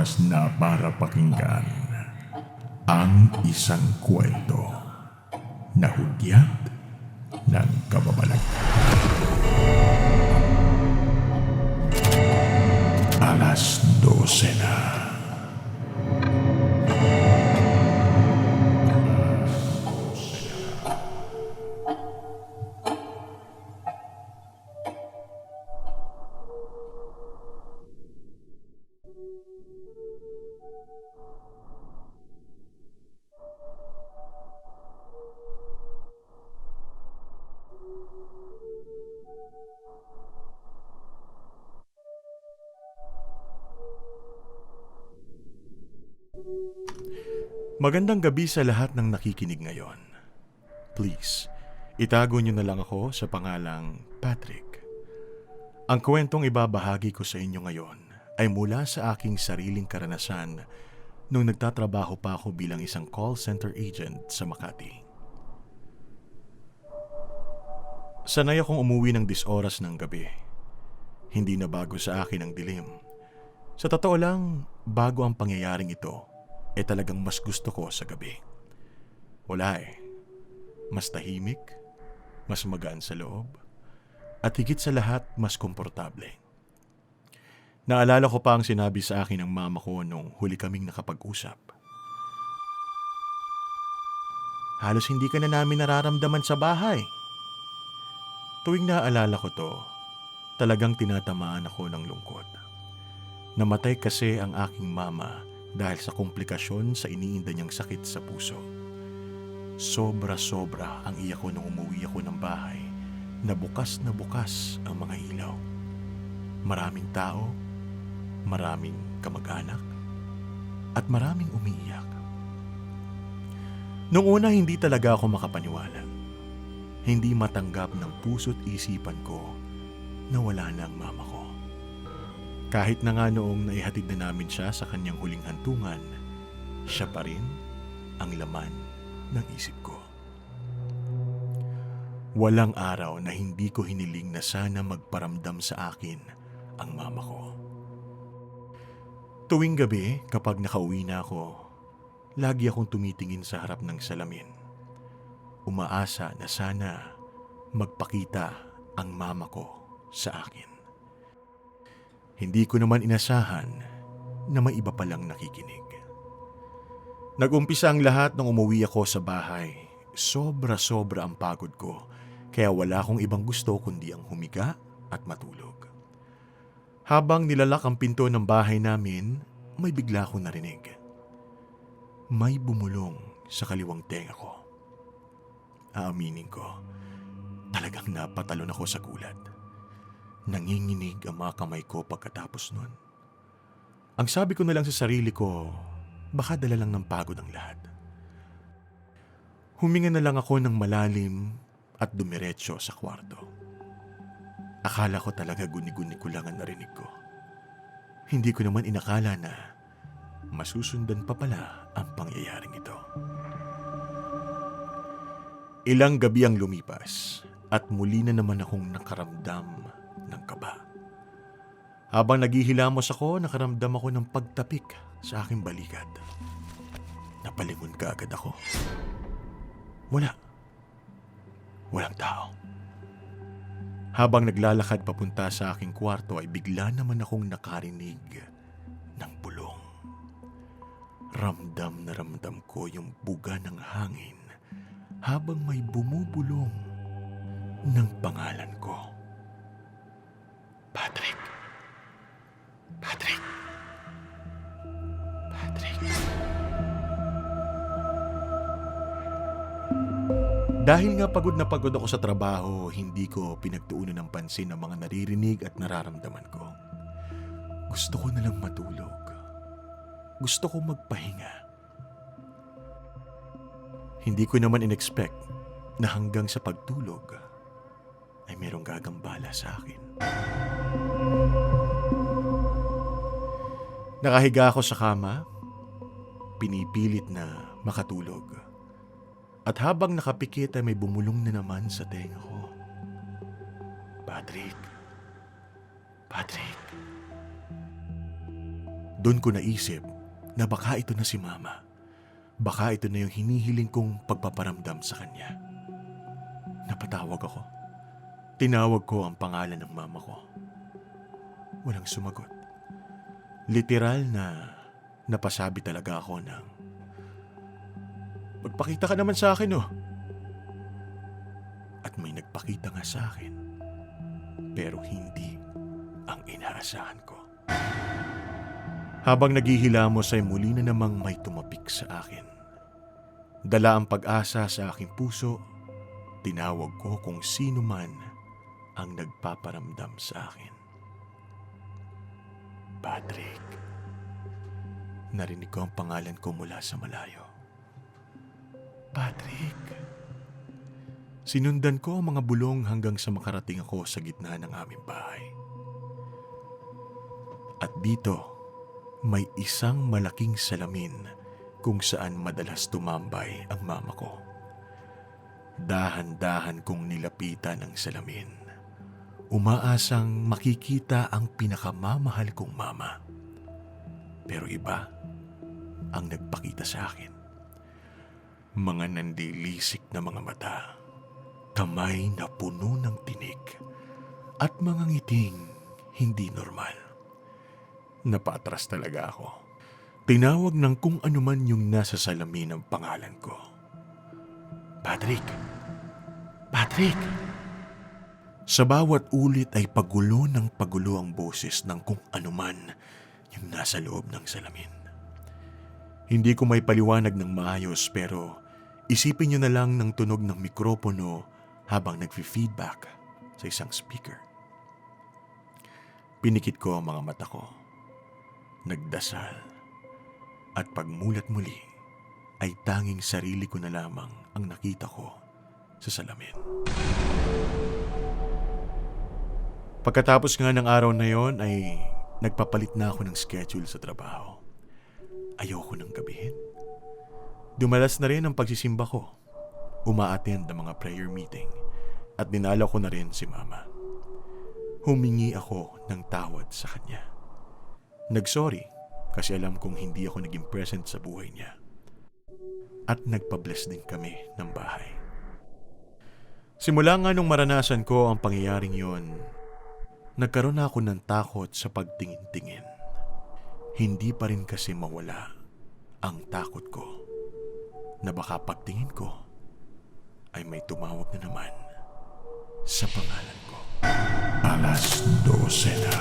oras na para pakinggan ang isang kwento na hudyat ng kababalaghan. Alas 12 na. Magandang gabi sa lahat ng nakikinig ngayon. Please, itago niyo na lang ako sa pangalang Patrick. Ang kwentong ibabahagi ko sa inyo ngayon ay mula sa aking sariling karanasan nung nagtatrabaho pa ako bilang isang call center agent sa Makati. Sanay akong umuwi ng 10 oras ng gabi. Hindi na bago sa akin ang dilim. Sa totoo lang, bago ang pangyayaring ito, talagang mas gusto ko sa gabi. Wala Mas tahimik, mas magaan sa loob, at higit sa lahat, mas komportable. Naalala ko pa ang sinabi sa akin ng mama ko nung huli kaming nakapag-usap. Halos hindi ka na namin nararamdaman sa bahay. Tuwing naalala ko to, talagang tinatamaan ako ng lungkot. Namatay kasi ang aking mama dahil sa komplikasyon sa iniinda niyang sakit sa puso. Sobra-sobra ang iyak ko nung umuwi ako ng bahay na bukas ang mga ilaw. Maraming tao, maraming kamag-anak, at maraming umiiyak. Noong una hindi talaga ako makapaniwala. Hindi matanggap ng puso't isipan ko na wala na ang mama ko. Kahit na nga noong naihatid na namin siya sa kanyang huling hantungan, siya pa rin ang laman ng isip ko. Walang araw na hindi ko hiniling na sana magparamdam sa akin ang mama ko. Tuwing gabi kapag nakauwi na ako, lagi akong tumitingin sa harap ng salamin. Umaasa na sana magpakita ang mama ko sa akin. Hindi ko naman inasahan na may iba palang nakikinig. Nag-umpisa ang lahat nung umuwi ako sa bahay. Sobra-sobra ang pagod ko, kaya wala akong ibang gusto kundi ang humiga at matulog. Habang nilalak ang pinto ng bahay namin, may bigla akong narinig. May bumulong sa kaliwang tenga ko. Aaminin ko, talagang napatalon ako sa gulat. Nanginginig ang mga kamay ko pagkatapos nun. Ang sabi ko na lang sa sarili ko, baka dala lang ng pagod ang lahat. Huminga na lang ako ng malalim at dumiretso sa kwarto. Akala ko talaga guni-guni ko lang ang narinig ko. Hindi ko naman inakala na masusundan pa pala ang pangyayaring ito. Ilang gabi ang lumipas at muli na naman akong nakaramdam ng kaba. Habang naghihilamos ako, nakaramdam ako ng pagtapik sa aking balikat. Napalingon kaagad ako. Walang tao. Habang naglalakad papunta sa aking kwarto ay bigla naman akong nakarinig ng bulong. Ramdam na ramdam ko yung buga ng hangin habang may bumubulong ng pangalan ko. Patrick. Dahil nga pagod na pagod ako sa trabaho, hindi ko pinagtuunan ng pansin ang mga naririnig at nararamdaman ko. Gusto ko na lang matulog. Gusto ko magpahinga. Hindi ko naman in-expect na hanggang sa pagtulog ay merong gagambala sa akin. Nakahiga ako sa kama, pinipilit na makatulog. At habang nakapikit ay may bumulong na naman sa tenga ko. Patrick. Doon ko naisip na baka ito na si Mama. Baka ito na yung hinihiling kong pagpaparamdam sa kanya. Napatawag ako. Tinawag ko ang pangalan ng mama ko. Walang sumagot. Literal na napasabi talaga ako ng, "Magpakita ka naman sa akin, oh." At may nagpakita nga sa akin. Pero hindi ang inaasahan ko. Habang naghihilamos ay muli na namang may tumapik sa akin. Dala ang pag-asa sa aking puso, tinawag ko kung sino man ang nagpaparamdam sa akin. Patrick. Narinig ko ang pangalan ko mula sa malayo. Patrick. Sinundan ko ang mga bulong hanggang sa makarating ako sa gitna ng aming bahay. At dito, may isang malaking salamin kung saan madalas tumambay ang mama ko. Dahan-dahan kong nilapitan ang salamin. Umaasang makikita ang pinakamamahal kong mama. Pero iba ang nagpakita sa akin. Mga nandilisik na mga mata, kamay na puno ng tinik, at mga ngiting hindi normal. Napatras talaga ako. Tinawag ng kung anuman yung nasa salamin ang pangalan ko. Patrick! Patrick! Sa bawat ulit ay pagulo ng pagulo ang boses ng kung anuman yung nasa loob ng salamin. Hindi ko may paliwanag ng maayos pero isipin niyo na lang ng tunog ng mikropono habang nagfi-feedback sa isang speaker. Pinikit ko ang mga mata ko. Nagdasal. At pagmulat muli ay tanging sarili ko na lamang ang nakita ko sa salamin. Pagkatapos nga ng araw na yon ay nagpapalit na ako ng schedule sa trabaho. Ayoko nang gabihin. Dumalas na rin ang pagsisimba ko. Uma-attend ang mga prayer meeting at dinala ko na rin si Mama. Humingi ako ng tawad sa kanya. Nagsorry kasi alam kong hindi ako naging present sa buhay niya. At nagpa-bless din kami ng bahay. Simula nga nung maranasan ko ang pangyayaring yon, nagkaroon na ako ng takot sa pagtingin-tingin. Hindi pa rin kasi mawala ang takot ko na baka pagtingin ko ay may tumawag na naman sa pangalan ko. 12:00 na.